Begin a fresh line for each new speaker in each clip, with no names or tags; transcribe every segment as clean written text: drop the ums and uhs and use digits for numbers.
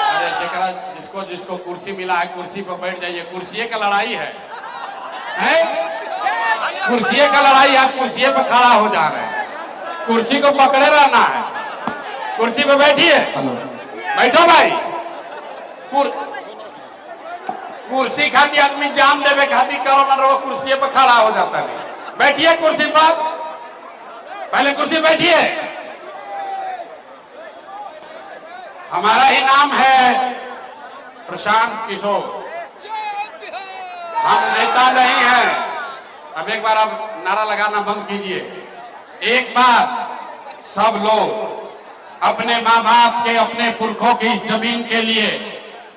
अरे जेकरा जिसको जिसको कुर्सी मिला है कुर्सी पर बैठ जाइए। कुर्सी का लड़ाई है? कुर्सी का लड़ाई, आप कुर्सी पर खड़ा हो जा रहे हैं। कुर्सी को पकड़े रहना है। कुर्सी पे बैठिए, बैठो भाई। कुर्सी खाती आदमी जान देवे खाती करो ना रो, कुर्सी पर खड़ा हो जाता नहीं। बैठिए कुर्सी पर, पहले कुर्सी बैठिए। हमारा ही नाम है प्रशांत किशोर, हम नेता नहीं हैं। अब एक बार आप नारा लगाना बंद कीजिए। एक बार सब लोग अपने माँ बाप के, अपने पुरखों की इस जमीन के लिए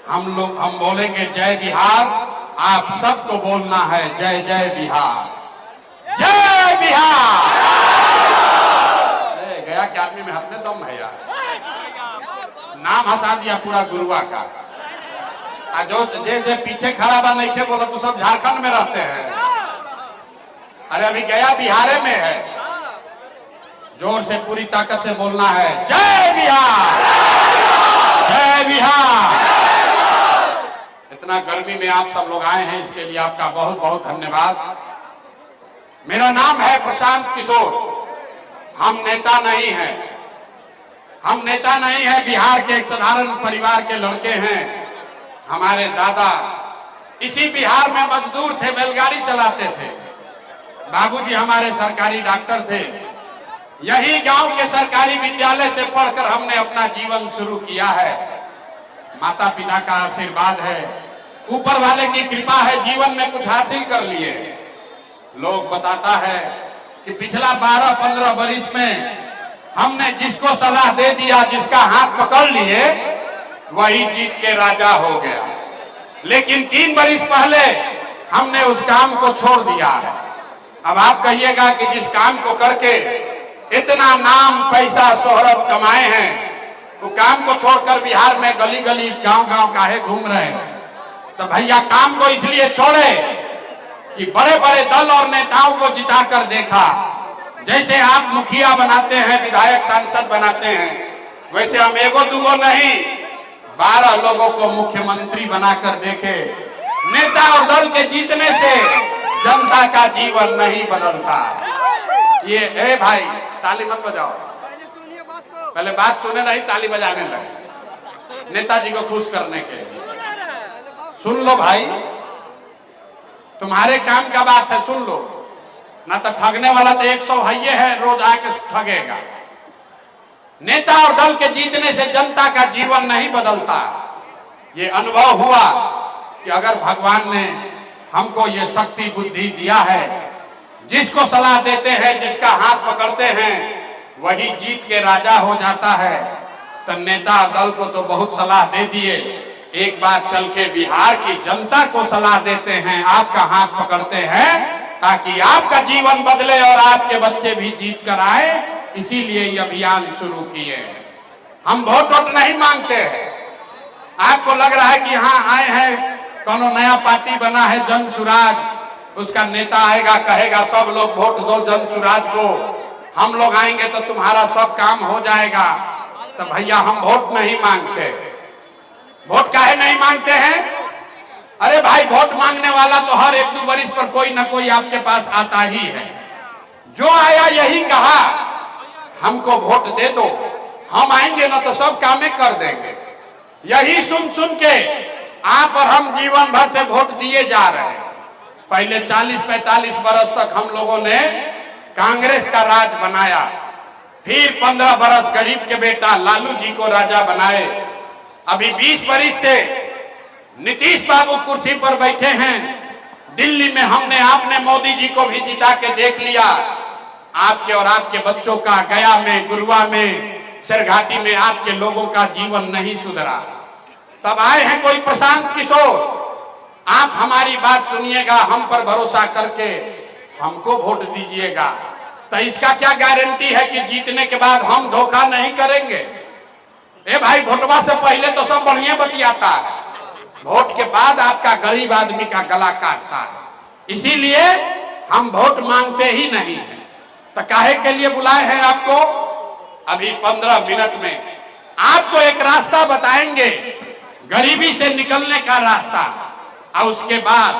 हम बोलेंगे जय बिहार। आप सबको बोलना है जय जय बिहार, जय बिहार। गया के आदमी में हाथ में दम है यार, नाम हंसा दिया पूरा गुरुआ का। जो जे पीछे खड़ा बा नहीं थे बोला तो सब झारखंड में रहते हैं। अरे अभी गया बिहार में है। जोर से पूरी ताकत से बोलना है जय बिहार, जय बिहार। इतना गर्मी में आप सब लोग आए हैं, इसके लिए आपका बहुत बहुत धन्यवाद। मेरा नाम है प्रशांत किशोर। हम नेता नहीं हैं, हम नेता नहीं हैं। बिहार के एक साधारण परिवार के लड़के हैं। हमारे दादा इसी बिहार में मजदूर थे, बैलगाड़ी चलाते थे। बाबूजी हमारे सरकारी डॉक्टर थे। यही गांव के सरकारी विद्यालय से पढ़कर हमने अपना जीवन शुरू किया है। माता पिता का आशीर्वाद है, ऊपर वाले की कृपा है, जीवन में कुछ हासिल कर लिए। लोग बताता है कि पिछला 12-15 वर्ष में हमने जिसको सलाह दे दिया, जिसका हाथ पकड़ लिए, वही जीत के राजा हो गया। लेकिन 3 वर्ष पहले हमने उस काम को छोड़ दिया है। अब आप कहिएगा कि जिस काम को करके इतना नाम पैसा शोहरत कमाए हैं, वो काम को छोड़कर बिहार में गली गली गांव गांव काहे घूम रहे हैं? तो भैया काम को इसलिए छोड़े कि बड़े बड़े दल और नेताओं को जिताकर देखा। जैसे आप मुखिया बनाते हैं, विधायक सांसद बनाते हैं, वैसे हम एगो दूगो नहीं 12 लोगों को मुख्यमंत्री बनाकर देखे। नेता और दल के जीतने से जनता का जीवन नहीं बदलता। ये ए भाई ताली मत बजाओ, पहले बात सुने नहीं ताली बजाने लगे नेताजी को खुश करने के लिए। सुन लो भाई, तुम्हारे काम का बात है, सुन लो ना। तो ठगने वाला तो 100 हइये है, रोज आके ठगेगा। नेता और दल के जीतने से जनता का जीवन नहीं बदलता। ये अनुभव हुआ कि अगर भगवान ने हमको ये शक्ति बुद्धि दिया है, जिसको सलाह देते हैं, जिसका हाथ पकड़ते हैं, वही जीत के राजा हो जाता है। तो नेता दल को तो बहुत सलाह दे दिए, एक बार चल के बिहार की जनता को सलाह देते हैं, आपका हाथ पकड़ते हैं, ताकि आपका जीवन बदले और आपके बच्चे भी जीत कर आए। इसीलिए ये अभियान शुरू किए। हम वोट नहीं मांगते हैं। आपको लग रहा है कि यहाँ आए हैं, कोनो नया पार्टी बना है जन सुराज, उसका नेता आएगा कहेगा सब लोग वोट दो जन सुराज को, हम लोग आएंगे तो तुम्हारा सब काम हो जाएगा। तो भैया हम वोट नहीं मांगते। वोट काहे नहीं मांगते हैं? अरे भाई वोट मांगने वाला तो हर 1-2 वर्ष पर कोई ना कोई आपके पास आता ही है। जो आया यही कहा हमको वोट दे दो, हम आएंगे ना तो सब कामें कर देंगे। यही सुन सुन के आप और हम जीवन भर से वोट दिए जा रहे हैं। पहले 40-45 वर्ष तक हम लोगों ने कांग्रेस का राज बनाया, फिर 15 वर्ष गरीब के बेटा लालू जी को राजा बनाए। अभी 20 वर्ष से नीतीश बाबू कुर्सी पर बैठे हैं। दिल्ली में हमने आपने मोदी जी को भी जिता के देख लिया। आपके और आपके बच्चों का गया में, गुरुआ में, सिरघाटी में आपके लोगों का जीवन नहीं सुधरा। तब आए हैं कोई प्रशांत किशोर। आप हमारी बात सुनिएगा, हम पर भरोसा करके हमको वोट दीजिएगा। तो इसका क्या गारंटी है कि जीतने के बाद हम धोखा नहीं करेंगे? ए भाई वोटवा से पहले तो सब बढ़िया बतियाता है, वोट के बाद आपका गरीब आदमी का गला काटता है। इसीलिए हम वोट मांगते ही नहीं हैं। तो काहे के लिए बुलाए हैं आपको? अभी 15 मिनट में आपको एक रास्ता बताएंगे, गरीबी से निकलने का रास्ता, और उसके बाद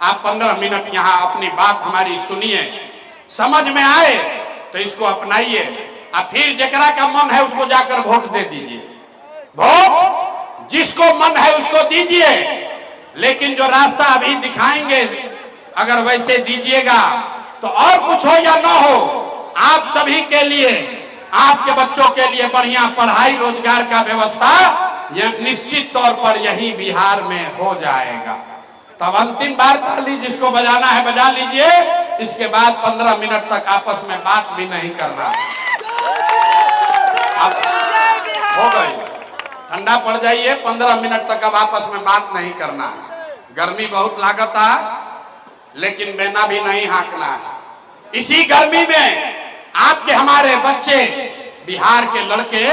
आप 15 मिनट यहाँ अपनी बात हमारी सुनिए, समझ में आए तो इसको अपनाइए, और फिर जकरा का मन है उसको जाकर वोट दे दीजिए। वोट जिसको मन है उसको दीजिए, लेकिन जो रास्ता अभी दिखाएंगे अगर वैसे दीजिएगा तो और कुछ हो या ना हो, आप सभी के लिए, आपके बच्चों के लिए बढ़िया पढ़ाई रोजगार का व्यवस्था यह निश्चित तौर पर यही बिहार में हो जाएगा। तब अंतिम बार ताली जिसको बजाना है बजा लीजिए, इसके बाद 15 मिनट तक आपस में बात भी नहीं करना। अब हो गई, ठंडा पड़ जाइए, 15 मिनट तक अब आपस में बात नहीं करना है। गर्मी बहुत लागत है, लेकिन बेना भी नहीं हाँकना है। इसी गर्मी में आपके हमारे बच्चे, बिहार के लड़के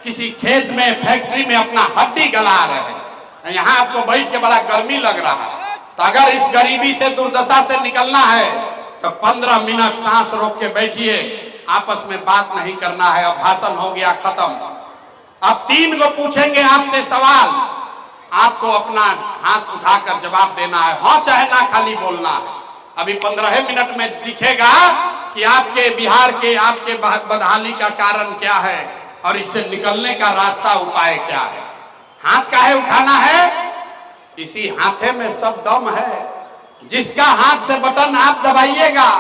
किसी खेत में फैक्ट्री में अपना हड्डी गला रहे हैं, यहाँ आपको बैठ के बड़ा गर्मी लग रहा है। तो अगर इस गरीबी से, दुर्दशा से निकलना है तो 15 मिनट सांस रोक के बैठिए, आपस में बात नहीं करना है। अब भाषण हो गया खत्म। अब 3 को पूछेंगे आपसे सवाल, आपको अपना हाथ उठाकर जवाब देना है, हाँ चाहे ना, खाली बोलना है। अभी 15 मिनट में दिखेगा कि आपके बिहार के, आपके बदहाली का कारण क्या है और इससे निकलने का रास्ता, उपाय क्या है। हाथ काहे उठाना है? इसी हाथे में सब दम है। जिसका हाथ से बटन आप दबाइएगा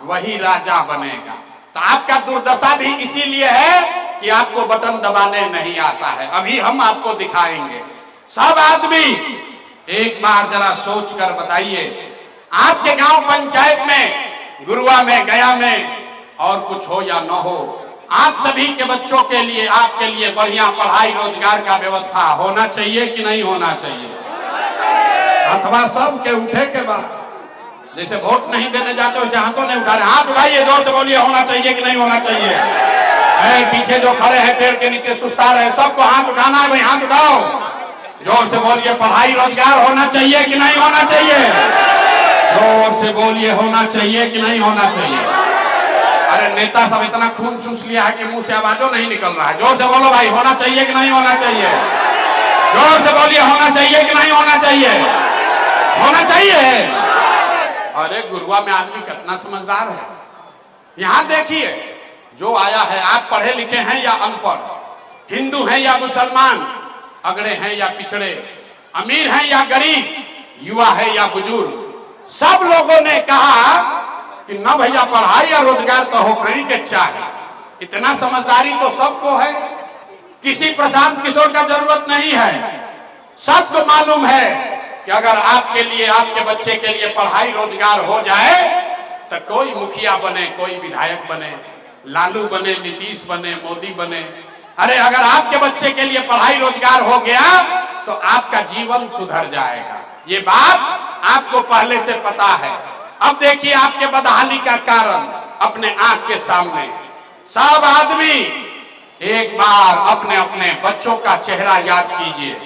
वही राजा बनेगा। तो आपका दुर्दशा भी इसीलिए है कि आपको बटन दबाने नहीं आता है। अभी हम आपको दिखाएंगे। सब आदमी एक बार जरा सोच कर बताइए, आपके गांव पंचायत में, गुरुआ में, गया में, और कुछ हो या न हो, आप सभी के बच्चों के लिए, आपके लिए बढ़िया पढ़ाई रोजगार का व्यवस्था होना चाहिए कि नहीं होना चाहिए? अथवा सब के उठे के बाद, जैसे वोट नहीं देने जाते वैसे हाथों नहीं उठा रहे। हाथ उठाइए, जोर से बोलिए, होना चाहिए कि नहीं होना चाहिए? पीछे जो खड़े हैं पेड़ के नीचे सुस्ता रहे, सबको हाथ उठाना है भाई, हाथ उठाओ, जोर से बोलिए। पढ़ाई रोजगार होना चाहिए कि नहीं होना चाहिए? जोर से बोलिए, होना चाहिए कि नहीं होना चाहिए? अरे नेता सब इतना खून चूस लिया है कि मुंह से आवाजों नहीं निकल रहा है। जोर से बोलो भाई, होना चाहिए कि नहीं होना चाहिए? जोर से बोलिए, होना चाहिए कि नहीं होना चाहिए? होना चाहिए। अरे गुरुआ में आदमी कितना समझदार है। यहां देखिए, जो आया है, आप पढ़े लिखे हैं या अनपढ़, हिंदू हैं या मुसलमान, अगड़े हैं या पिछड़े, अमीर हैं या गरीब, युवा है या बुजुर्ग, सब लोगों ने कहा कि न भैया पढ़ाई या रोजगार तो हो कहीं के चाहे। इतना समझदारी तो सबको है, किसी प्रशांत किशोर का जरूरत नहीं है। सबको मालूम है कि अगर आपके लिए, आपके बच्चे के लिए पढ़ाई रोजगार हो जाए तो कोई मुखिया बने, कोई विधायक बने, लालू बने, नीतीश बने, मोदी बने, अरे अगर आपके बच्चे के लिए पढ़ाई रोजगार हो गया तो आपका जीवन सुधर जाएगा। ये बात आपको पहले से पता है। अब देखिए आपके बदहाली का कारण अपने आंख के सामने। सब आदमी एक बार अपने अपने बच्चों का चेहरा याद कीजिए।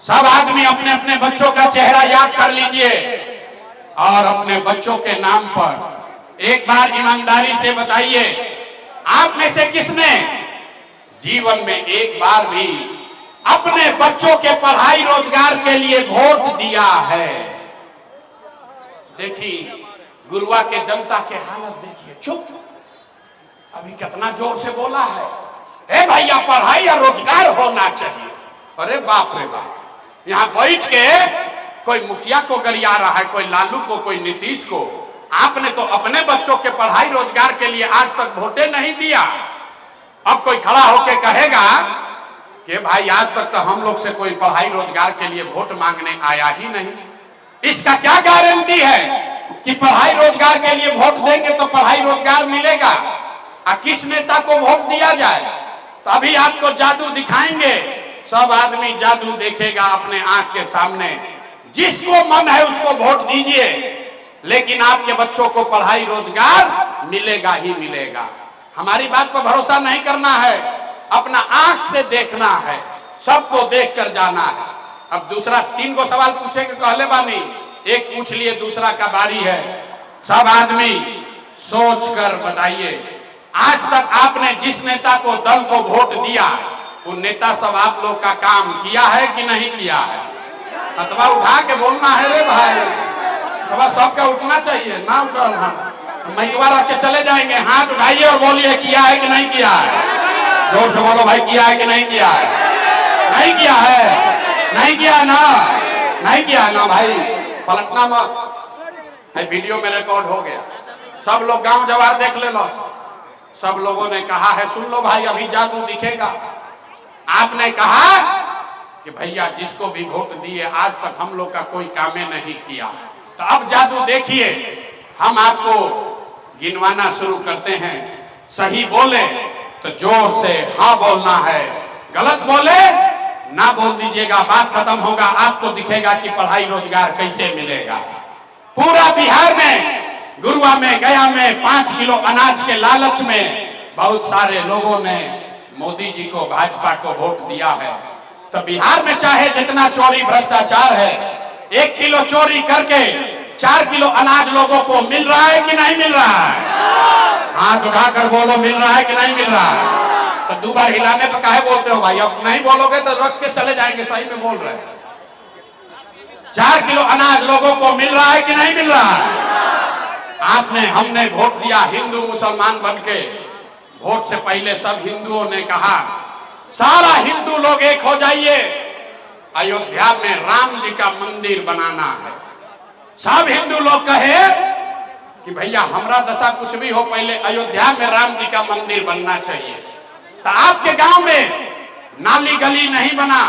सब आदमी अपने अपने बच्चों का चेहरा याद कर लीजिए और अपने बच्चों के नाम पर एक बार ईमानदारी से बताइए, आप में से किसने जीवन में एक बार भी अपने बच्चों के पढ़ाई रोजगार के लिए वोट दिया है? देखिए गुरुआ के जनता के हालत देखिए। चुप, अभी कितना जोर से बोला है, ए भैया पढ़ाई या रोजगार होना चाहिए। अरे बाप रे बाप, यहाँ बैठ के कोई मुखिया को गरिया रहा है, कोई लालू को, कोई नीतीश को। आपने तो अपने बच्चों के पढ़ाई रोजगार के लिए आज तक वोटे नहीं दिया। अब कोई खड़ा होके कहेगा कि भाई आज तक तो हम लोग से कोई पढ़ाई रोजगार के लिए वोट मांगने आया ही नहीं। इसका क्या गारंटी है कि पढ़ाई रोजगार के लिए वोट देंगे तो पढ़ाई रोजगार मिलेगा? किस नेता को वोट दिया जाए? तो अभी आपको जादू दिखाएंगे। सब आदमी जादू देखेगा अपने आंख के सामने। जिसको मन है उसको वोट दीजिए, लेकिन आपके बच्चों को पढ़ाई रोजगार मिलेगा ही मिलेगा। हमारी बात पर भरोसा नहीं करना है, अपना आंख से देखना है, सबको देख कर जाना है। अब दूसरा 3 को सवाल पूछेंगे, कहले बानी, एक पूछ लिए, दूसरा का बारी है। सब आदमी सोच कर बताइए, आज तक आपने जिस नेता को, दल को वोट दिया, वो नेता सब आप लोग का काम किया है कि नहीं किया है? अथवा उठा के बोलना है रे भाई, अथवा सबका उठना चाहिए ना। उठल हम मैकवा रख के चले जाएंगे, हाथ उठाइए और बोलिए किया है कि नहीं किया है। जोर से बोलो भाई, किया है कि नहीं किया है? नहीं किया है, नहीं किया ना, नहीं किया ना भाई, पलटना मत। वीडियो में रिकॉर्ड हो गया, सब लोग गांव जवार देख ले लो। सब लोगों ने कहा है, सुन लो भाई अभी जादू दिखेगा। आपने कहा कि भैया जिसको भी वोट दिए आज तक हम लोग का कोई कामे नहीं किया, तो अब जादू देखिए। हम आपको गिनवाना शुरू करते हैं, सही बोले तो जोर से हाँ बोलना है, गलत बोले ना बोल दीजिएगा, बात खत्म होगा। आपको दिखेगा कि पढ़ाई रोजगार कैसे मिलेगा। पूरा बिहार में, गुरुआ में, गया में 5 किलो अनाज के लालच में बहुत सारे लोगों ने मोदी जी को, भाजपा को वोट दिया है। तो बिहार में चाहे जितना चोरी भ्रष्टाचार है, 1 किलो चोरी करके 4 किलो अनाज लोगों को मिल रहा है कि नहीं मिल रहा है? हाथ उठाकर बोलो, मिल रहा है कि नहीं मिल रहा है? तो 2 बार हिलाने पर काहे बोलते हो भाई? अब नहीं बोलोगे तो रख के चले जाएंगे। सही में बोल रहे हैं, 4 किलो अनाज लोगों को मिल रहा है कि नहीं मिल रहा है? आपने, हमने वोट दिया हिंदू मुसलमान बनके। वोट से पहले सब हिंदुओं ने कहा सारा हिंदू लोग एक हो जाइए, अयोध्या में राम जी का मंदिर बनाना है। सब हिंदू लोग कहे कि भैया हमरा दशा कुछ भी हो, पहले अयोध्या में राम जी का मंदिर बनना चाहिए। तो आपके गांव में नाली गली नहीं बना,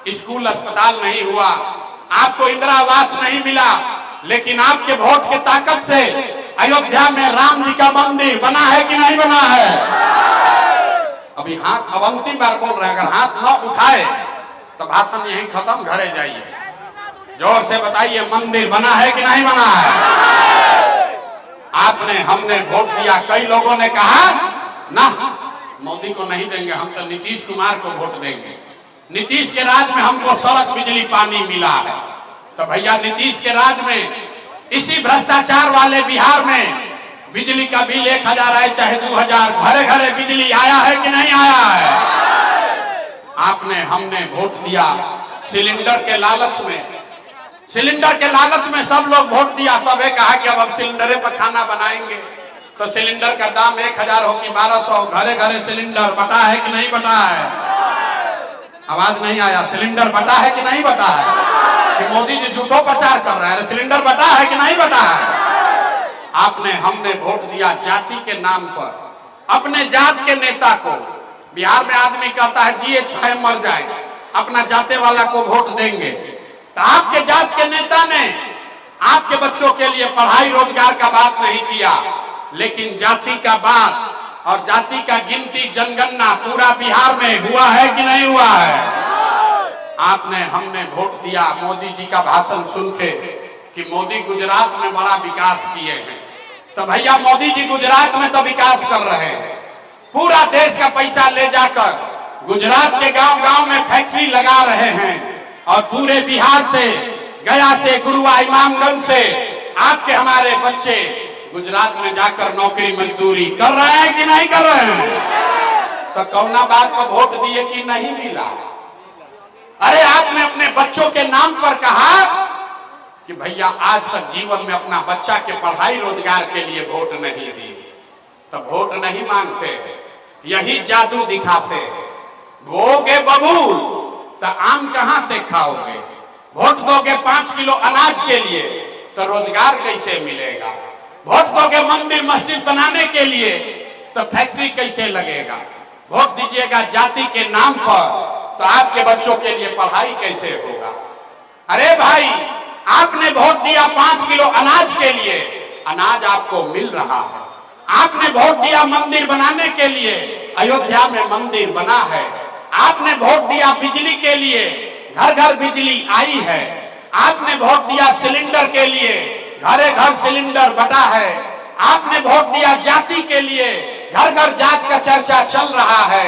स्कूल अस्पताल नहीं हुआ, आपको इंदिरा आवास नहीं मिला, लेकिन आपके वोट की ताकत से अयोध्या में राम जी का मंदिर बना है कि नहीं बना है? अभी हाथ अवंती बार बोल रहे हैं, अगर हाथ न उठाए तो भाषण यहीं खत्म, घरे जाइए। जोर से बताइए, मंदिर बना है कि नहीं बना है? आपने, हमने वोट दिया। कई लोगों ने कहा ना मोदी को नहीं देंगे, हम तो नीतीश कुमार को वोट देंगे। नीतीश के राज में हमको सड़क बिजली पानी मिला है। तो भैया नीतीश के राज में, इसी भ्रष्टाचार वाले बिहार में बिजली का बिल 1000 आए चाहे 2000, घरे घरे बिजली आया है कि नहीं आया है? आपने, हमने वोट दिया सिलेंडर के लालच में। सिलेंडर के लालच में सब लोग वोट दिया। सबे कहा कि अब सिलेंडर पर खाना बनाएंगे। तो सिलेंडर का दाम 1000 हो कि 1200, घरे घरे सिलेंडर बटा है कि नहीं बटा है? आवाज नहीं आया। सिलेंडर बटा है कि नहीं बटा है? कि मोदी जी झूठो प्रचार कर रहे हैं, सिलेंडर बटा है कि नहीं बटा है? आपने, हमने वोट दिया जाति के नाम पर, अपने जात के नेता को। बिहार में आदमी कहता है जिए चाहे मर जाए, अपना जाते वाला को वोट देंगे। तो आपके जात के नेता ने आपके बच्चों के लिए पढ़ाई रोजगार का बात नहीं किया, लेकिन जाति का बात और जाति का गिनती, जनगणना पूरा बिहार में हुआ है कि नहीं हुआ है? आपने, हमने वोट दिया मोदी जी का भाषण सुन के कि मोदी गुजरात में बड़ा विकास किए हैं। तो भैया मोदी जी गुजरात में तो विकास कर रहे हैं, पूरा देश का पैसा ले जाकर गुजरात के गांव गांव में फैक्ट्री लगा रहे हैं, और पूरे बिहार से, गया से, गुरुआ, इमामगंज से आपके हमारे बच्चे गुजरात में जाकर नौकरी मजदूरी कर रहे हैं कि नहीं कर रहे हैं? तो कौना बात को वोट दिए कि नहीं मिला? अरे आपने अपने बच्चों के नाम पर कहा कि भैया आज तक जीवन में अपना बच्चा के पढ़ाई रोजगार के लिए वोट नहीं दिए। तो वोट नहीं मांगते हैं, यही जादू दिखाते हैं। बोगे बबूल तो आम कहां से खाओगे? वोट दोगे 5 किलो अनाज के लिए तो रोजगार कैसे मिलेगा? वोट दोगे मंदिर मस्जिद बनाने के लिए तो फैक्ट्री कैसे लगेगा? वोट दीजिएगा जाति के नाम पर तो आपके बच्चों के लिए पढ़ाई कैसे होगा? अरे भाई, आपने वोट दिया 5 किलो अनाज के लिए, अनाज आपको मिल रहा है। आपने वोट दिया मंदिर बनाने के लिए, अयोध्या में मंदिर बना है। आपने वोट दिया बिजली के लिए, घर घर बिजली आई है। आपने वोट दिया सिलेंडर के लिए, घरे घर सिलेंडर बटा है। आपने वोट दिया जाति के लिए, घर घर जात का चर्चा चल रहा है।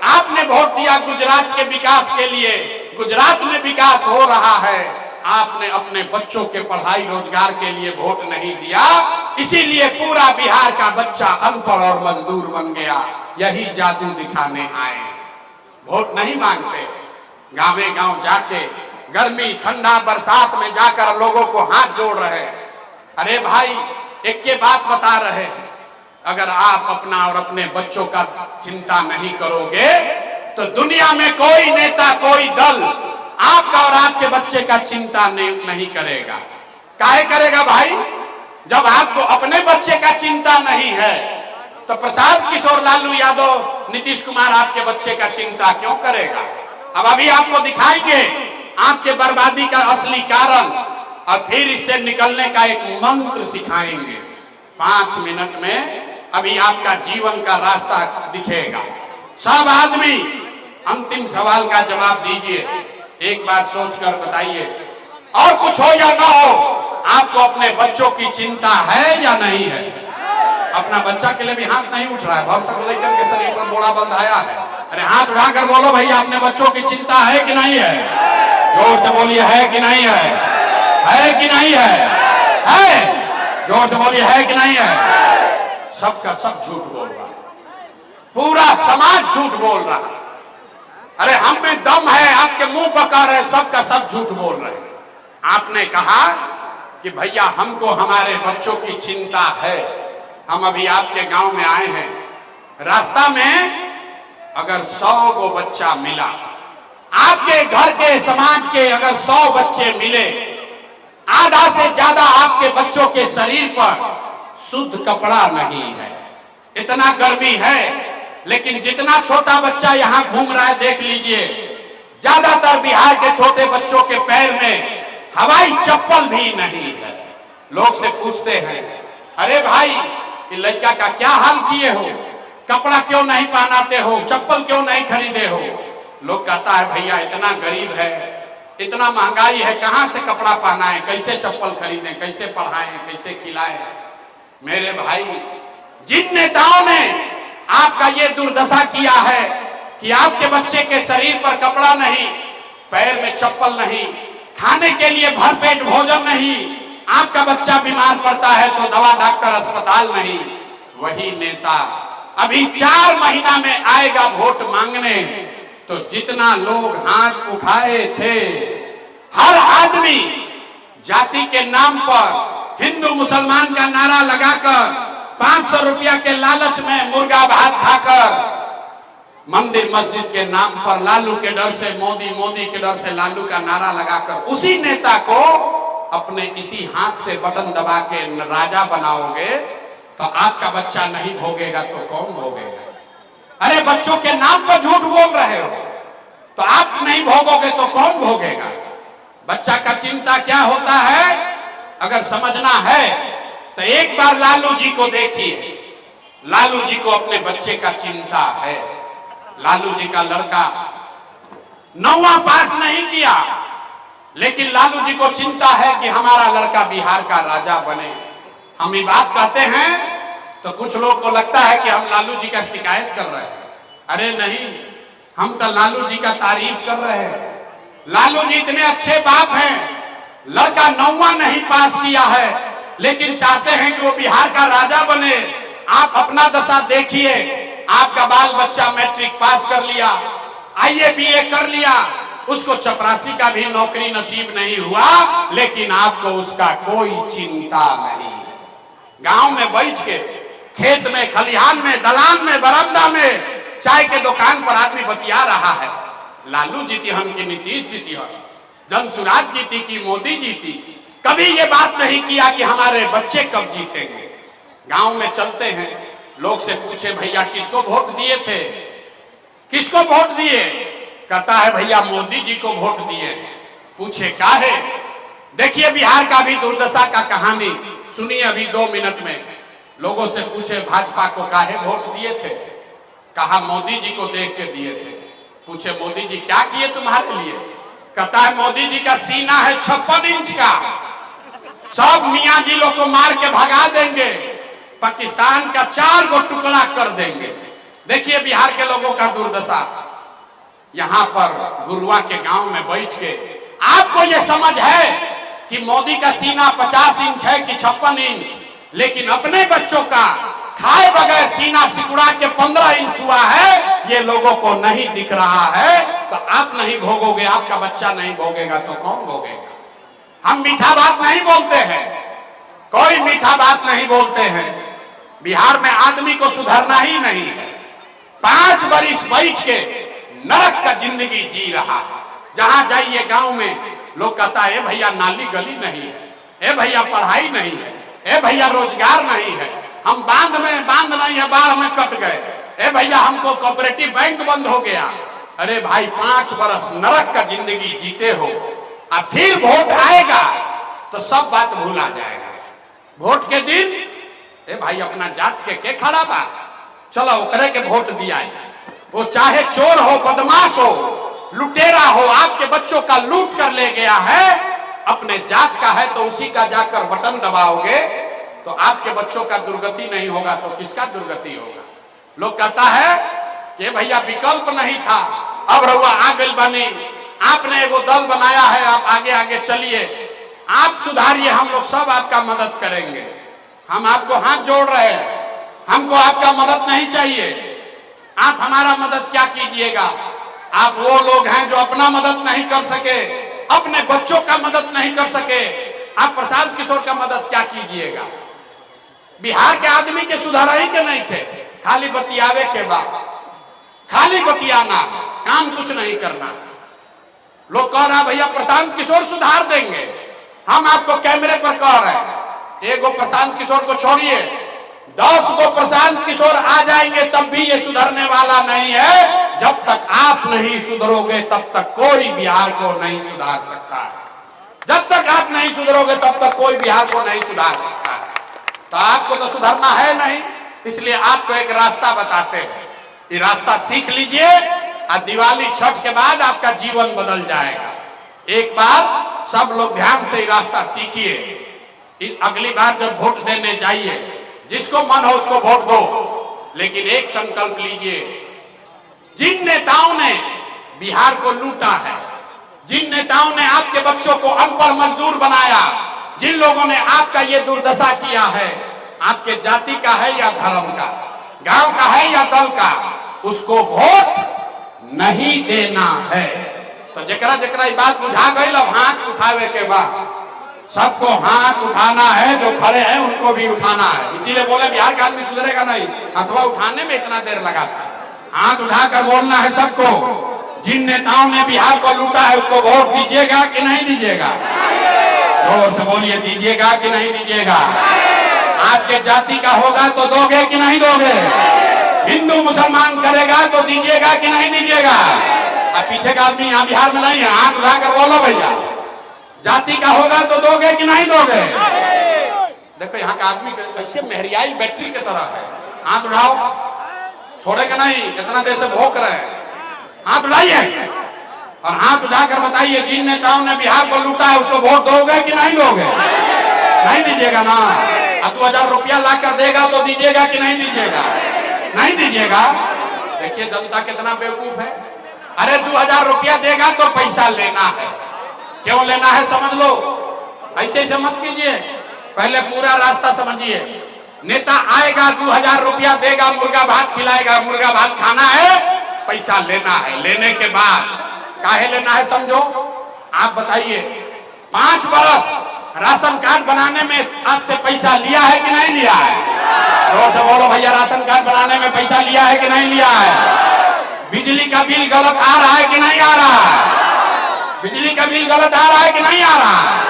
आपने वोट दिया गुजरात के विकास के लिए, गुजरात में विकास हो रहा है। आपने अपने बच्चों के पढ़ाई रोजगार के लिए वोट नहीं दिया, इसीलिए पूरा बिहार का बच्चा अनपढ़ और मजदूर बन गया। यही जादू दिखाने आए। वोट नहीं मांगते। गांवे गांव जाके गर्मी ठंडा बरसात में जाकर लोगों को हाथ जोड़ रहे हैं। अरे भाई, एक के बात बता रहे हैं, अगर आप अपना और अपने बच्चों का चिंता नहीं करोगे तो दुनिया में कोई नेता, कोई दल आपका और आपके बच्चे का चिंता नहीं करेगा। काहे करेगा भाई? जब आपको अपने बच्चे का चिंता नहीं है तो प्रसाद किशोर, लालू यादव, नीतीश कुमार आपके बच्चे का चिंता क्यों करेगा? अब अभी आपको दिखाएंगे आपके बर्बादी का असली कारण और फिर इससे निकलने का एक मंत्र सिखाएंगे। 5 मिनट में अभी आपका जीवन का रास्ता दिखेगा। सब आदमी अंतिम सवाल का जवाब दीजिए, एक बार सोचकर बताइए। और कुछ हो या ना हो, आपको अपने बच्चों की चिंता है या नहीं है? अपना बच्चा के लिए भी हाथ नहीं उठ रहा है। बहुत सब लेकर के शरीर पर बोला बंद आया है। अरे हाथ उठाकर बोलो भैया, अपने बच्चों की चिंता है कि नहीं है? जोर से बोलिए, है कि नहीं है? है कि नहीं है? है? जोर से बोलिए, है कि नहीं है? सबका सब झूठ बोल रहा है, पूरा समाज झूठ बोल रहा है। अरे हम में दम है, आपके मुंह पका रहे, सबका सब झूठ बोल रहे हैं। आपने कहा कि भैया हमको हमारे बच्चों की चिंता है। हम अभी आपके गांव में आए हैं, रास्ता में अगर 100 गो बच्चा मिला, आपके घर के समाज के अगर 100 बच्चे मिले, आधा से ज्यादा आपके बच्चों के शरीर पर शुद्ध कपड़ा नहीं है। इतना गर्मी है, लेकिन जितना छोटा बच्चा यहाँ घूम रहा है देख लीजिए, ज्यादातर बिहार के छोटे बच्चों के पैर में हवाई चप्पल भी नहीं है। लोग से पूछते हैं, अरे भाई ये लड़का का क्या हाल किए हो, कपड़ा क्यों नहीं पहनाते हो, चप्पल क्यों नहीं खरीदे हो? लोग कहता है भैया इतना गरीब है, इतना महंगाई है, कहां से कपड़ा पहनाएं, कैसे चप्पल खरीदें, कैसे पढ़ाएं, कैसे खिलाएं? मेरे भाई, जिन नेताओं ने आपका ये दुर्दशा किया है कि आपके बच्चे के शरीर पर कपड़ा नहीं, पैर में चप्पल नहीं, खाने के लिए भरपेट भोजन नहीं, आपका बच्चा बीमार पड़ता है तो दवा डॉक्टर अस्पताल नहीं, वही नेता अभी 4 महीना में आएगा वोट मांगने तो जितना लोग हाथ उठाए थे, हर आदमी जाति के नाम पर हिंदू मुसलमान का नारा लगाकर 500 रुपया के लालच में मुर्गा भात खाकर, मंदिर मस्जिद के नाम पर लालू के डर से मोदी, मोदी के डर से लालू का नारा लगाकर उसी नेता को अपने इसी हाथ से बटन दबा के राजा बनाओगे तो आपका बच्चा नहीं भोगेगा तो कौन भोगेगा? अरे बच्चों के नाम पर झूठ बोल रहे हो तो आप नहीं भोगोगे तो कौन भोगेगा? बच्चा का चिंता क्या होता है अगर समझना है तो एक बार लालू जी को देखिए। लालू जी को अपने बच्चे का चिंता है। लालू जी का लड़का 9वां पास नहीं किया, लेकिन लालू जी को चिंता है कि हमारा लड़का बिहार का राजा बने। हम ये बात कहते हैं तो कुछ लोग को लगता है कि हम लालू जी का शिकायत कर रहे हैं। अरे नहीं, हम तो लालू जी का तारीफ कर रहे हैं। लालू जी इतने अच्छे बाप हैं, लड़का 9वां नहीं पास किया है लेकिन चाहते हैं कि वो बिहार का राजा बने। आप अपना दशा देखिए, आपका बाल बच्चा मैट्रिक पास कर लिया, IAS BA कर लिया, उसको चपरासी का भी नौकरी नसीब नहीं हुआ, लेकिन आपको उसका कोई चिंता नहीं है। गांव में बैठ के, खेत में, खलिहान में, दलान में, बरामदा में, चाय के दुकान पर आदमी बतिया रहा है, लालू जीती हम की नीतीश जीती हम, जनसुराज जीती की मोदी जीती। कभी ये बात नहीं किया कि हमारे बच्चे कब जीतेंगे। गांव में चलते हैं, लोग से पूछे भैया किसको वोट दिए थे, किसको वोट दिए? कहता है भैया मोदी जी को वोट दिए। पूछे काहे? देखिए बिहार का भी दुर्दशा का कहानी सुनिए अभी 2 मिनट में। लोगों से पूछे भाजपा को काहे वोट दिए थे? कहा मोदी जी को देख के दिए थे। पूछे मोदी जी क्या किए तुम्हारे लिए? कहता है मोदी जी का सीना है 56 इंच का, सब मियां जी लोग को मार के भगा देंगे, पाकिस्तान का 4 गो टुकड़ा कर देंगे। देखिए बिहार के लोगों का दुर्दशा। यहां पर गुरुआ के गांव में बैठ के आपको यह समझ है कि मोदी का सीना 50 इंच है कि 56 इंच, लेकिन अपने बच्चों का खाए बगैर सीना सिकुड़ा के 15 इंच हुआ है, ये लोगों को नहीं दिख रहा है, तो आप नहीं भोगोगे, आपका बच्चा नहीं भोगेगा तो कौन भोगेगा। हम मीठा बात नहीं बोलते हैं, कोई मीठा बात नहीं बोलते हैं। बिहार में आदमी को सुधरना ही नहीं है। 5 बरिस बैठ के नरक का जिंदगी जी रहा है। जहां जाइए गांव में लोग कहता है, ए भैया नाली गली नहीं है, ए भैया पढ़ाई नहीं है, ए भैया रोजगार नहीं है, हम बांध नहीं है, बाढ़ में कट गए, ए भैया हमको कोऑपरेटिव बैंक बंद हो गया। अरे भाई 5 बरस नरक का जिंदगी जीते हो, अब फिर वोट आएगा तो सब बात भूला जाएगा। वोट के दिन ए भाई अपना जात के खड़ा बा, चलो ओकरे के वोट दिया। वो चाहे चोर हो, बदमाश हो, लुटेरा हो, आपके बच्चों का लूट कर ले गया है, अपने जात का है तो उसी का जाकर बटन दबाओगे तो आपके बच्चों का दुर्गति नहीं होगा तो किसका दुर्गति होगा। लोग कहता है ये भैया विकल्प नहीं था, अब रहुआ आगे बनी, आपने एगो दल बनाया है, आप आगे आगे चलिए, आप सुधारिए, हम लोग सब आपका मदद करेंगे। हम आपको हाथ जोड़ रहे हैं, हमको आपका मदद नहीं चाहिए। आप हमारा मदद क्या कीजिएगा। आप वो लोग हैं जो अपना मदद नहीं कर सके, अपने बच्चों का मदद नहीं कर सके, आप प्रशांत किशोर का मदद क्या कीजिएगा। बिहार के आदमी के सुधार ही के नहीं थे, खाली बतियावे के बाद, खाली बतियाना, काम कुछ नहीं करना। लोग कह रहा भैया प्रशांत किशोर सुधार देंगे, हम आपको कैमरे पर कह रहे हैं, एगो प्रशांत किशोर को छोड़िए, 10 को प्रशांत किशोर आ जाएंगे तब भी ये सुधरने वाला नहीं है। जब तक आप नहीं सुधरोगे तब तक कोई बिहार को नहीं सुधार सकता है। जब तक आप नहीं सुधरोगे तब तक कोई बिहार को नहीं सुधार सकता है। तो आपको तो सुधरना है नहीं, इसलिए आपको एक रास्ता बताते हैं, ये रास्ता सीख लीजिए और दिवाली छठ के बाद आपका जीवन बदल जाएगा। एक बार सब लोग ध्यान से ये रास्ता सीखिए। अगली बार जब वोट देने जाइए, जिसको मन हो उसको वोट दो, लेकिन एक संकल्प लीजिए, जिन नेताओं ने बिहार को लूटा है, जिन नेताओं ने आपके बच्चों को अनपढ़ मजदूर बनाया, जिन लोगों ने आपका ये दुर्दशा किया है, आपके जाति का है या धर्म का, गांव का है या दल का, उसको वोट नहीं देना है। तो जकरा जकरा ये बात बुझा गई, हाथ उठावे के बाद सबको हाथ उठाना है, जो खड़े हैं उनको भी उठाना है। इसीलिए बोले बिहार का आदमी सुधरेगा नहीं, अथवा उठाने में इतना देर लगाता है। हाथ उठाकर बोलना है सबको, जिन नेताओं ने बिहार को लूटा है उसको वोट दीजिएगा कि नहीं दीजिएगा। जोर से बोलिए, दीजिएगा कि नहीं दीजिएगा। आपके जाति का होगा तो दोगे कि नहीं दोगे। हिंदू मुसलमान करेगा तो दीजिएगा कि नहीं दीजिएगा। अब पीछे का आदमी यहाँ बिहार में नहीं है, हाथ उठाकर बोलो भैया, जाति का होगा तो दोगे कि नहीं दोगे। देखो यहाँ का आदमी कैसे मेहरियाई बैटरी की तरह है, हाथ उठाओ, छोड़ेगा नहीं, कितना देर से भोंक रहे हैं, हाथ उठाइए और हाथ उठाकर बताइए, जिन नेताओं ने बिहार को लूटा है उसको वोट दोगे कि नहीं दोगे। नहीं दीजिएगा ना। 2000 रुपया ला कर देगा तो दीजिएगा कि नहीं दीजिएगा। नहीं दीजिएगा। देखिए जनता कितना बेवकूफ है। अरे 2000 रुपया देगा तो पैसा लेना है, क्यों लेना है समझ लो, ऐसे ऐसे मत कीजिए, पहले पूरा रास्ता समझिए। नेता आएगा 2000 रुपया देगा, मुर्गा भात खिलाएगा, मुर्गा भात खाना है, पैसा लेना है। लेने के बाद काहे लेना है समझो, आप बताइए। 5 बरस राशन कार्ड बनाने में आपसे पैसा लिया है कि नहीं लिया है। जोर से बोलो भैया, राशन कार्ड बनाने में पैसा लिया है कि नहीं लिया है। बिजली का बिल गलत आ रहा है कि नहीं आ रहा है। बिजली का बिल गलत आ रहा है कि नहीं आ रहा है।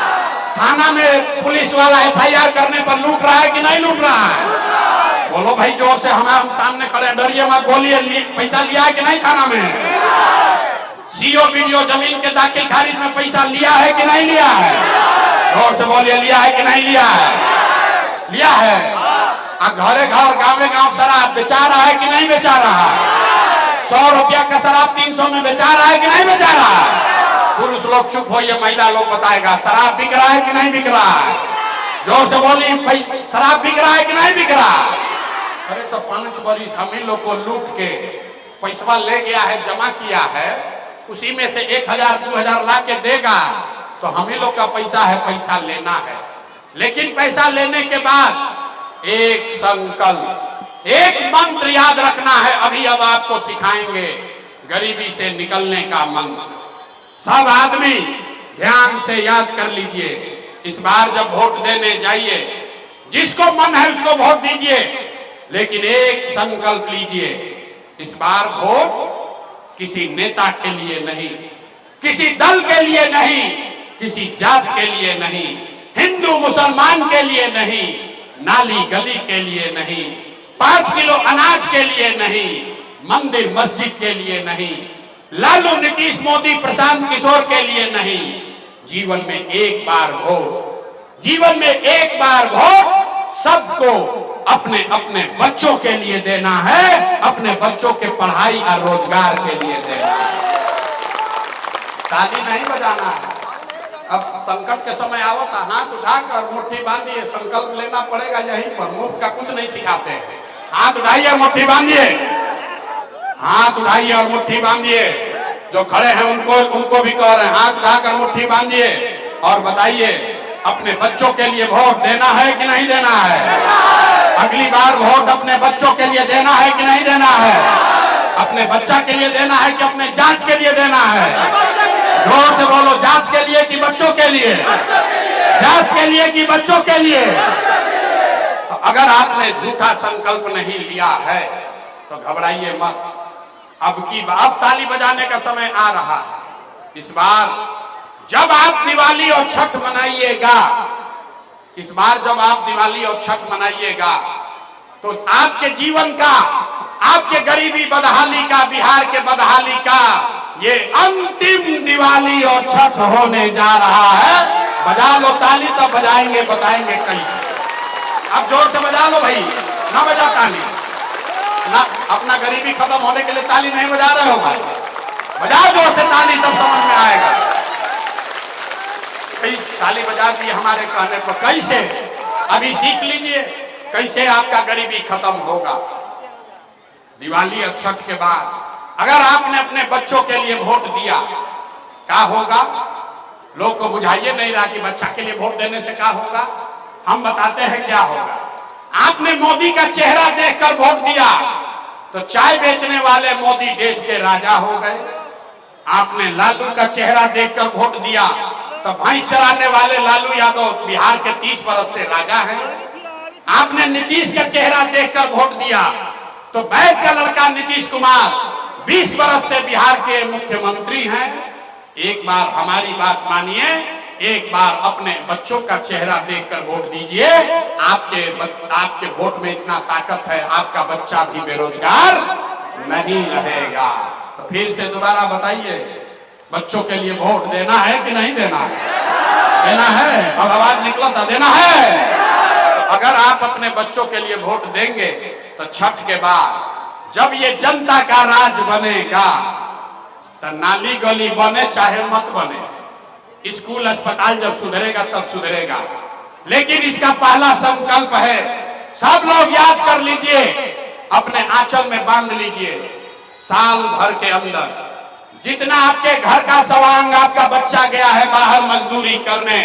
थाना में पुलिस वाला FIR करने पर लूट रहा है कि नहीं लूट रहा है। बोलो भाई जोर से, हम सामने खड़े, डरिए मत, बोलिए पैसा लिया है कि नहीं थाना में। CO BDO जमीन के दाखिल खारिज में पैसा लिया है कि नहीं लिया है। जोर से बोलिए, लिया है कि नहीं लिया है। लिया है। घरे घर गाँव गाँव शराब बेचा रहा है कि नहीं बेचा रहा है। 100 रुपया का शराब 300 में बेचा रहा है कि नहीं बेचा रहा है। पुरुष लोग चुप होइए, महिला लोग बताएगा शराब बिक रहा है कि नहीं बिक रहा है। जोर से बोलिए, शराब बिक रहा है कि नहीं बिक रहा। अरे तो 5 बरिस हम ही लोग को लूट के पैसा ले गया है, जमा किया है, उसी में से 1000-2000 ला के देगा तो हम ही लोग का पैसा है, पैसा लेना है। लेकिन पैसा लेने के बाद एक संकल्प, एक मंत्र याद रखना है। अभी आदमी अब आपको सिखाएंगे गरीबी से निकलने का मंत्र। सब आदमी ध्यान से याद कर लीजिए, इस बार जब वोट देने जाइए, जिसको मन है उसको वोट दीजिए, लेकिन एक संकल्प लीजिए, इस बार वोट किसी नेता के लिए नहीं, किसी दल के लिए नहीं, किसी जात के लिए नहीं, हिंदू मुसलमान के लिए नहीं, नाली गली के लिए नहीं, 5 किलो अनाज के लिए नहीं, मंदिर मस्जिद के लिए नहीं, लालू नीतीश मोदी प्रशांत किशोर के लिए नहीं, जीवन में एक बार वोट, जीवन में एक बार वोट सबको अपने अपने बच्चों के लिए देना है, अपने बच्चों के पढ़ाई और रोजगार के लिए देना है। ताली नहीं बजाना है। अब संकट के समय आओ तो हाथ उठाकर मुट्ठी बांधिए, संकल्प लेना पड़ेगा यहीं पर, मुफ्त का कुछ नहीं सिखाते हैं। हाथ उठाइए, मुट्ठी बांधिए, हाथ उठाइए और मुट्ठी बांधिए। जो खड़े हैं उनको भी कह रहे हैं, हाथ उठाकर मुट्ठी बांधिए और बताइए अपने बच्चों के लिए वोट देना है कि नहीं देना है। अगली बार वोट अपने बच्चों के लिए देना है कि नहीं देना है। अपने बच्चा के लिए देना है कि अपने जात के लिए देना है। जोर से बोलो, जात के लिए कि बच्चों के लिए, जात के लिए कि बच्चों के लिए। तो अगर आपने झूठा संकल्प नहीं लिया है तो घबराइए मत। अब ताली बजाने का समय आ रहा है। इस बार जब आप दिवाली और छठ मनाइएगा, इस बार जब आप दिवाली और छठ मनाइएगा तो आपके जीवन का, आपके गरीबी बदहाली का, बिहार के बदहाली का ये अंतिम दिवाली और छठ होने जा रहा है। बजा लो ताली, तब बजाएंगे, बताएंगे कैसे। अब जोर से बजा लो भाई, ना बजा ताली ना, अपना गरीबी खत्म होने के लिए ताली नहीं बजा रहे हो भाई, बजाओ जोर से ताली, तब समझ में आएगा। ताली बजा दी हमारे कहने पर, कैसे अभी सीख लीजिए कैसे आपका गरीबी खत्म होगा। दिवाली और छठ के बाद अगर आपने अपने बच्चों के लिए वोट दिया, क्या होगा? लोग को बुझाइए नहीं रहा कि बच्चा के लिए वोट देने से क्या होगा। हम बताते हैं क्या होगा। आपने मोदी का चेहरा देखकर वोट दिया तो चाय बेचने वाले मोदी देश के राजा हो गए। आपने लालू का चेहरा देखकर वोट दिया तो भैंस चराने वाले लालू यादव बिहार के 30 वर्ष से राजा हैं। आपने नीतीश का चेहरा देखकर वोट दिया तो बैठ का लड़का नीतीश कुमार 20 वर्ष से बिहार के मुख्यमंत्री हैं। एक बार हमारी बात मानिए, एक बार अपने बच्चों का चेहरा देखकर वोट दीजिए। आपके वोट में इतना ताकत है, आपका बच्चा भी बेरोजगार नहीं रहेगा। तो फिर से दोबारा बताइए, बच्चों के लिए वोट देना है कि नहीं देना है? देना है। अब आवाज निकला था, देना है। तो अगर आप अपने बच्चों के लिए वोट देंगे तो छठ के बाद जब ये जनता का राज बनेगा तो नाली गली बने चाहे मत बने, स्कूल अस्पताल जब सुधरेगा तब सुधरेगा। लेकिन इसका पहला संकल्प है, सब लोग याद कर लीजिए, अपने आंचल में बांध लीजिए, साल भर के अंदर जितना आपके घर का सवांग आपका बच्चा गया है बाहर मजदूरी करने,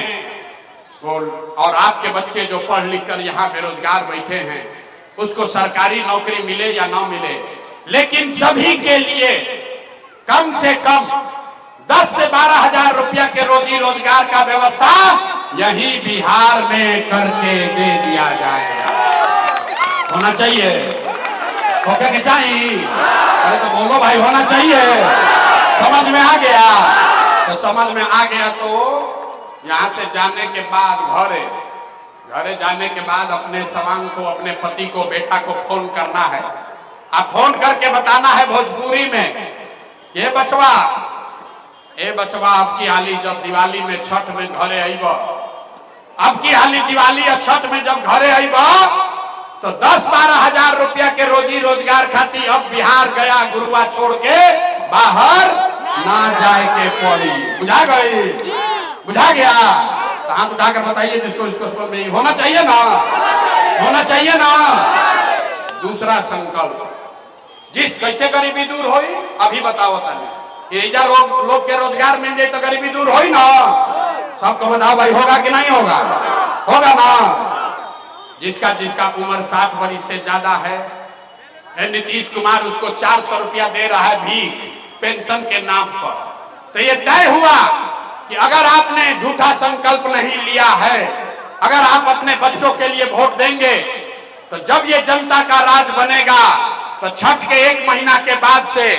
और आपके बच्चे जो पढ़ लिख कर यहाँ बेरोजगार बैठे हैं, उसको सरकारी नौकरी मिले या ना मिले, लेकिन सभी के लिए कम से कम 10 से 12 हजार रुपया के रोजी रोजगार का व्यवस्था यही बिहार में करके दे दिया जाएगा। होना चाहिए, होके के चाहिए। अरे तो बोलो भाई, होना चाहिए। समझ में आ गया? तो समझ में आ गया तो यहाँ से जाने के बाद घरे जाने के बाद अपने सवांग को, अपने पति को, बेटा को फोन करना है। आप फोन करके बताना है भोजपुरी में, ये बचवा, ए बचवा, आपकी हाली जब दिवाली में छठ में घरे आईब, अब की हाली दिवाली और छठ में जब घरे आईब तो 10-12 हजार रुपया के रोजी रोजगार खाती अब बिहार गया गुरुआ छोड़ के बाहर ना जाए के पड़ी। बुझा गई? बुझा गया? तो हाथ उठाकर बताइए जिसको इसको होना चाहिए ना, होना चाहिए ना। दूसरा संकल्प, जिस कैसे गरीबी दूर होई अभी बताओ ताली। एजा लोग के रोजगार मिल जाए तो गरीबी दूर होई ना। सबको बताओ भाई, होगा कि नहीं होगा? होगा ना। जिसका उम्र 60 वर्ष से ज्यादा है नीतीश कुमार उसको 400 रुपया दे रहा है भीख पेंशन के नाम पर। तो ये तय हुआ कि अगर आपने झूठा संकल्प नहीं लिया है, अगर आप अपने बच्चों के लिए वोट देंगे, तो जब ये जनता का राज बनेगा तो छठ के 1 महीना के बाद से,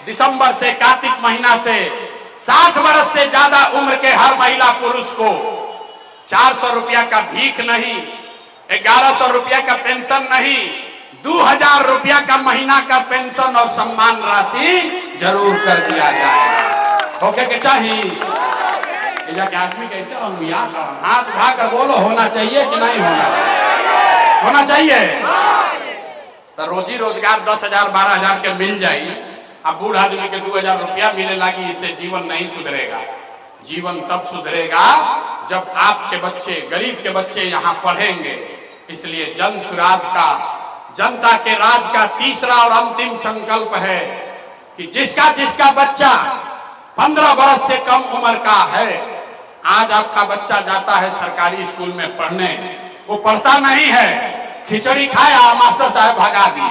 दिसंबर से, कार्तिक महीना से 60 वर्ष से ज्यादा उम्र के हर महिला पुरुष को 400 रुपया का भीख नहीं, 1100 रुपया का पेंशन नहीं, 2000 रुपया का महीना का पेंशन और सम्मान राशि जरूर कर दिया जाएगा। ओके के चाहिए जाके आदमी कैसे हाथ उठाकर बोलो, होना चाहिए कि नहीं होना चाहिए। तो रोजी रोजगार 10,000 12,000 के मिल जाए, अब बूढ़ आदमी के 2000 रुपया मिले लगी, इससे जीवन नहीं सुधरेगा। जीवन तब सुधरेगा जब आपके बच्चे, गरीब के बच्चे यहाँ पढ़ेंगे। इसलिए जन सुराज का, जनता के राज का तीसरा और अंतिम संकल्प है कि जिसका जिसका बच्चा 15 वर्ष से कम उम्र का है, आज आपका बच्चा जाता है सरकारी स्कूल में पढ़ने, वो पढ़ता नहीं है, खिचड़ी खाया, मास्टर साहब भगा दिए।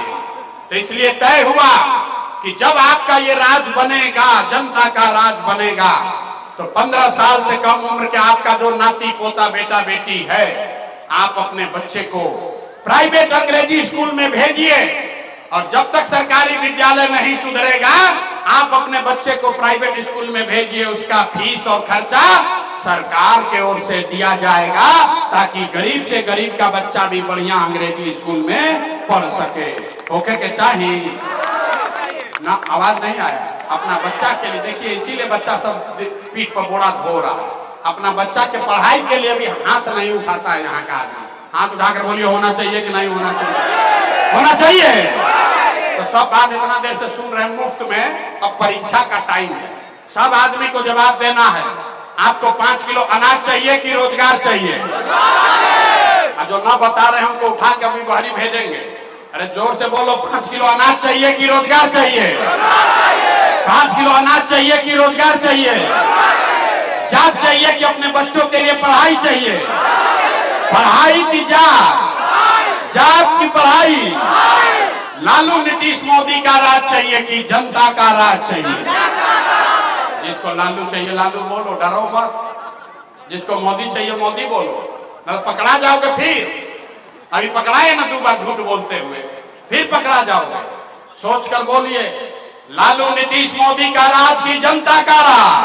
तो इसलिए तय हुआ कि जब आपका ये राज बनेगा, जनता का राज बनेगा, तो 15 साल से कम उम्र के आपका जो नाती पोता बेटा बेटी है, आप अपने बच्चे को प्राइवेट अंग्रेजी स्कूल में भेजिए। और जब तक सरकारी विद्यालय नहीं सुधरेगा, आप अपने बच्चे को प्राइवेट स्कूल में भेजिए, उसका फीस और खर्चा सरकार के ओर से दिया जाएगा, ताकि गरीब से गरीब का बच्चा भी बढ़िया अंग्रेजी स्कूल में पढ़ सके। ओके के चाहिए ना? आवाज नहीं आया? अपना बच्चा के लिए देखिए, इसीलिए बच्चा सब पीठ पर बोरा धो रहा है। अपना बच्चा के पढ़ाई के लिए भी हाथ नहीं उठाता है यहाँ का आदमी। हाथ उठाकर बोलिए, होना चाहिए कि नहीं होना चाहिए? होना चाहिए। तो सब बात इतना देर से सुन रहे हैं मुफ्त में, अब परीक्षा का टाइम है, सब आदमी को जवाब देना है। आपको 5 किलो अनाज चाहिए कि रोजगार चाहिए? और जो ना बता रहे हैं उनको उठा के अभी बाहरी भेजेंगे। अरे जोर से बोलो, 5 किलो अनाज चाहिए कि रोजगार चाहिए? 5 किलो अनाज चाहिए कि रोजगार चाहिए? जात चाहिए कि अपने बच्चों के लिए पढ़ाई चाहिए? पढ़ाई की जात की पढ़ाई। लालू नीतीश मोदी का राज चाहिए कि जनता का राज चाहिए? जिसको लालू चाहिए लालू बोलो, डरो मत। जिसको मोदी चाहिए मोदी बोलो, न पकड़ा जाओगे। फिर अभी पकड़ाए ना 2 बार झूठ बोलते हुए, फिर पकड़ा जाओगे। सोच कर बोलिए, लालू नीतीश मोदी का राज की जनता का राज।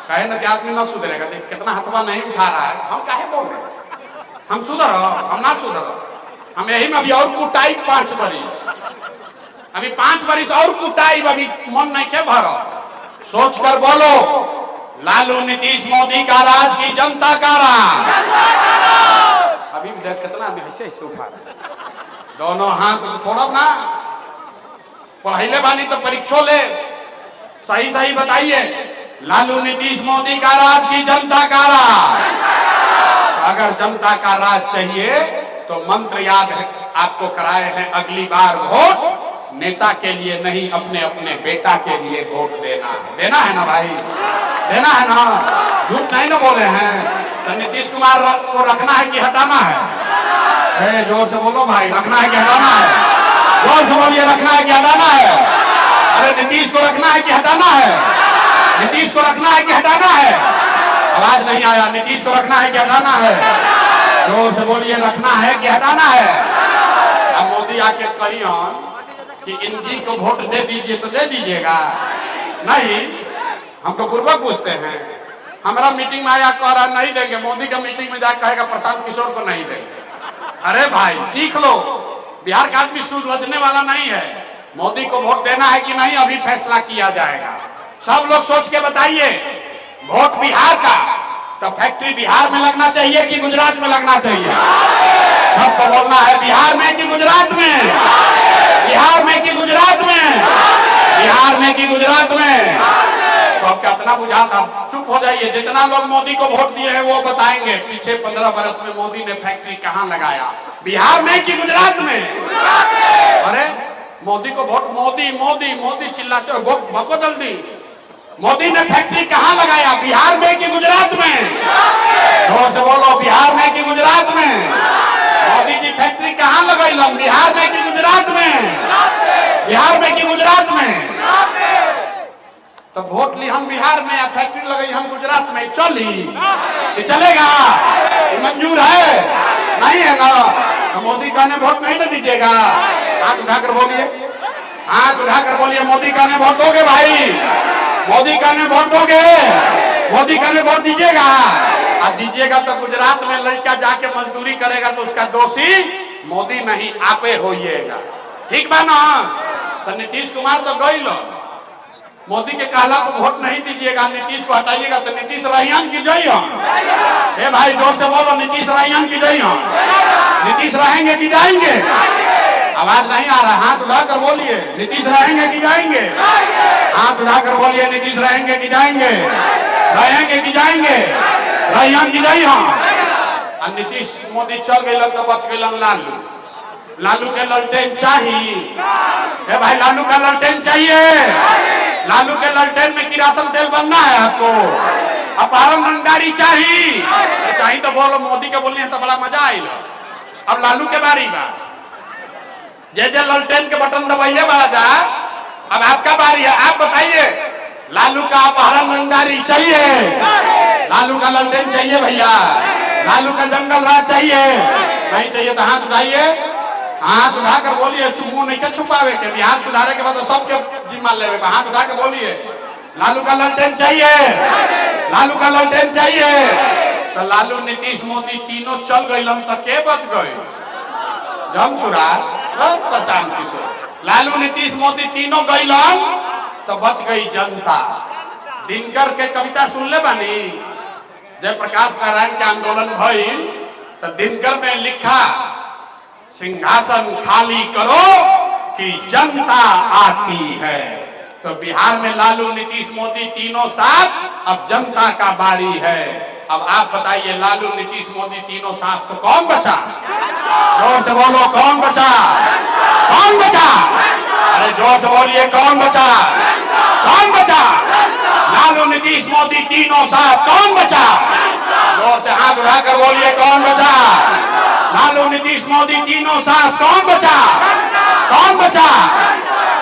कहे ना कि आदमी ना सुधरेगा, देख कितना हथवा नहीं उठा रहा है। हम काहे बोल रहे? हम सुधरो, हम ना सुधरो। हम यही में अभी और कुटाई 5 बरिस, अभी 5 बरिस और कुटाई, अभी मन नहीं के भरो। सोच कर बोलो, लालू नीतीश मोदी का राज की जनता का राज। अभी भी देख कितना ऐसे उठा रहे, दोनों हाथ छोड़ो ना। पढ़ाई बानी तो परीक्षो ले, सही सही बताइए, लालू नीतीश मोदी का राज की जनता का राज। अगर जनता का राज चाहिए तो मंत्र याद है आपको कराए हैं, अगली बार वोट नेता के लिए नहीं, अपने अपने बेटा के लिए वोट देना है ना भाई, देना है ना? झूठ नहीं ना बोले हैं। तो नीतीश कुमार को रखना है कि हटाना है? जोर से बोलो भाई, रखना है कि हटाना है? जोर से बोलिए, रखना है कि हटाना है? अरे नीतीश को रखना है कि हटाना है? नीतीश को रखना है कि हटाना है? आवाज नहीं आया। नीतीश को रखना है कि हटाना है? जोर से बोलिए, रखना है कि हटाना है? अब मोदी आके करियन कि इनकी को वोट दे दीजिए, तो दे दीजिएगा? नहीं, हमको पूर्वक पूछते हैं। हमारा मीटिंग में आया कह रहा नहीं देंगे, मोदी का मीटिंग में जाकर कहेगा प्रशांत किशोर को नहीं देंगे। अरे भाई सीख लो, बिहार का आदमी सुलझने वाला नहीं है। मोदी को वोट देना है कि नहीं, अभी फैसला किया जाएगा। सब लोग सोच के बताइए, वोट बिहार का, तो फैक्ट्री बिहार में लगना चाहिए कि गुजरात में लगना चाहिए? सबको बोलना है, बिहार में कि गुजरात में? बिहार में कि गुजरात में? बिहार में कि गुजरात में? सबका इतना बुझाता। चुप हो जाइए। जितना लोग मोदी को वोट दिए हैं वो बताएंगे पिछले 15 वर्ष में मोदी ने फैक्ट्री कहां लगाया, बिहार में कि गुजरात में? अरे मोदी को वोट, मोदी मोदी मोदी चिल्लाते हो, भको जल्दी। मोदी ने फैक्ट्री कहां लगाया, बिहार में कि गुजरात में? जोर से बोलो, बिहार में कि गुजरात में? मोदी जी फैक्ट्री कहाँ लगैलन? बिहार में कि गुजरात में? बिहार में कि गुजरात में? तो वोट ली हम बिहार में या फैक्ट्री लगाई हम गुजरात में, चली ये चलेगा? ये मंजूर है? नहीं है ना? तो मोदी कहने वोट नहीं ना दीजिएगा? हाथ उठाकर बोलिए, हाथ उठाकर बोलिए, मोदी कहने वोट दोगे भाई? मोदी कहने वोट दोगे? मोदी कहने वोट दीजिएगा? अब दीजिएगा तो गुजरात में लड़का जाके मजदूरी करेगा तो उसका दोषी मोदी नहीं, आपे होइएगा। ठीक बा ना? तो नीतीश कुमार तो गई लो, मोदी के कहला को वोट नहीं दीजिएगा, नीतीश को हटाइएगा तो नीतीश रहियन की जई हम? ए भाई जोर से बोलो, नीतीश रहियन की जई हम? नीतीश रहेंगे कि जाएंगे? आवाज नहीं आ रहा, हाथ उठाकर बोलिए, नीतीश रहेंगे कि जाएंगे? हाथ उठाकर बोलिए, नीतीश रहेंगे कि जाएंगे? रहेंगे कि जाएंगे? रहियन की जई हम? और नीतीश मोदी चल गए तो बच गए लालू। लालू के ललटेन चाहिए भाई, लालू का ललटेन चाहिए। लालू के ललटेन में किरासन तेल बनना है आपको। अपहरण रंगदारी चाहिए तो बोलो, मोदी के बोलने तो बड़ा मजा आएगा। अब लालू के बारी बा, जैसे ललटेन के बटन दबाइए बड़ा जा, अब आपका बारी है, आप बताइए। लालू का अपहरण रंगदारी चाहिए, लालू का ललटेन चाहिए भैया, लालू का जंगल राज चाहिए? नहीं चाहिए तो हाथ उठाइए, हाथ उठाकर बोलिए। मुंह नहीं के छुपावे के, बिहार सुधारे के बाद तो सबके जिम्मा लेवे। हाथ उठा के बोलिए, लालू का ललटेन चाहिए, लालू का ललटेन चाहिए। तो लालू, नीतीश, मोदी तीनों चल गए तो के बच गए? जमसुरा, प्रशांत किशोर। लालू, नीतीश, मोदी तीनों गईलन तो बच गई जनता। दिनकर के कविता सुन ले बानी? जयप्रकाश नारायण के आंदोलन भइल तो दिनकर में लिखा, सिंहासन खाली करो कि जनता आती है। तो बिहार में लालू, नीतीश, मोदी तीनों साथ, अब जनता का बारी है। अब आप बताइए, लालू, नीतीश, मोदी तीनों साथ तो कौन बचा? जोर से बोलो, कौन बचा? कौन बचा? अरे जोर से बोलिए, कौन बचा? कौन बचा? लालू, नीतीश, मोदी तीनों साथ कौन बचा? जोर से हाथ उठाकर बोलिए, कौन बचा? लालू, नीतीश, मोदी तीनों साथ कौन बचा? कौन बचा?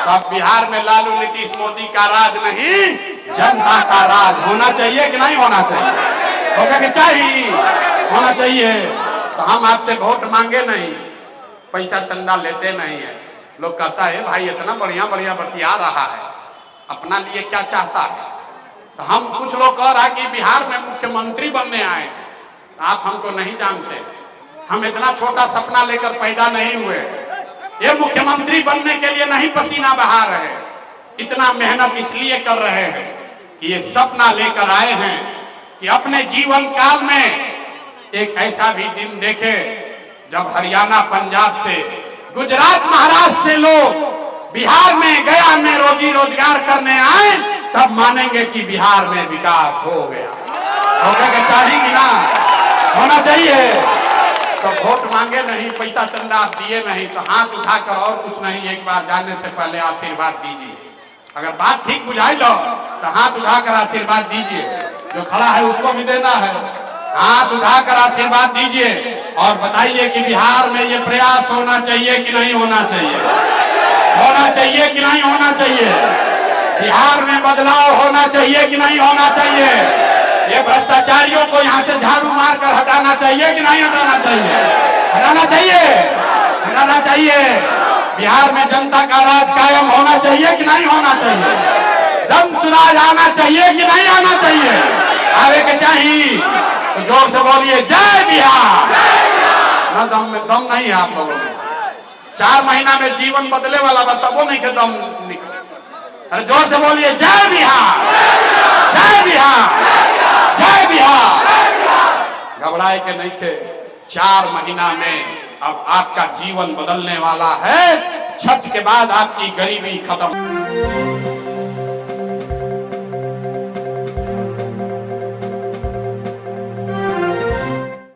तब बिहार में लालू, नीतीश, मोदी का राज नहीं, जनता का राज होना चाहिए कि नहीं होना चाहिए? होगा कि चाहिए? होना चाहिए। तो हम आपसे वोट मांगे नहीं, पैसा चंदा लेते नहीं है। लोग कहता है भाई इतना बढ़िया बढ़िया बतिया रहा है, अपना लिए क्या चाहता है? तो हम कुछ लोग कह रहा कि बिहार में मुख्यमंत्री बनने आए, आप हमको नहीं जानते। हम इतना छोटा सपना लेकर पैदा नहीं हुए। ये मुख्यमंत्री बनने के लिए नहीं पसीना बहा रहे, इतना मेहनत इसलिए कर रहे हैं कि ये सपना लेकर आए हैं कि अपने जीवन काल में एक ऐसा भी दिन देखे जब हरियाणा, पंजाब से, गुजरात, महाराष्ट्र से लोग बिहार में, गया में रोजी रोजगार करने आए, तब मानेंगे कि बिहार में विकास हो गया। होगा कि चाहिए कि ना? होना चाहिए। तो वोट मांगे नहीं, पैसा चंदा आप दिए नहीं, तो हाथ उठाकर और कुछ नहीं, एक बार जाने से पहले आशीर्वाद दीजिए। अगर बात ठीक बुझाई लो तो हाथ उठाकर आशीर्वाद दीजिए। जो खड़ा है उसको भी देना है, हाथ उठाकर आशीर्वाद दीजिए और बताइए कि बिहार में ये प्रयास होना चाहिए कि नहीं होना चाहिए? होना चाहिए कि नहीं होना चाहिए? बिहार में बदलाव होना चाहिए कि नहीं होना चाहिए? ये भ्रष्टाचारियों को यहाँ से झाड़ू मारकर हटाना चाहिए कि नहीं हटाना चाहिए? हटाना चाहिए, हटाना चाहिए। बिहार में जनता का राज कायम होना चाहिए कि नहीं होना चाहिए? जन चुनाव आना चाहिए कि नहीं आना चाहिए? आवे के चाहिए तो जोर से बोलिए, जय बिहार। न दम में दम नहीं है आप लोगों में। 4 महीना में जीवन बदले वाला बताओ नहीं के दम निकल। अरे जोर से बोलिए, जय बिहार, जय बिहार, जय बिहार। घबराए के नहीं थे, 4 महीना में अब आपका जीवन बदलने वाला है। छठ के बाद आपकी गरीबी खत्म।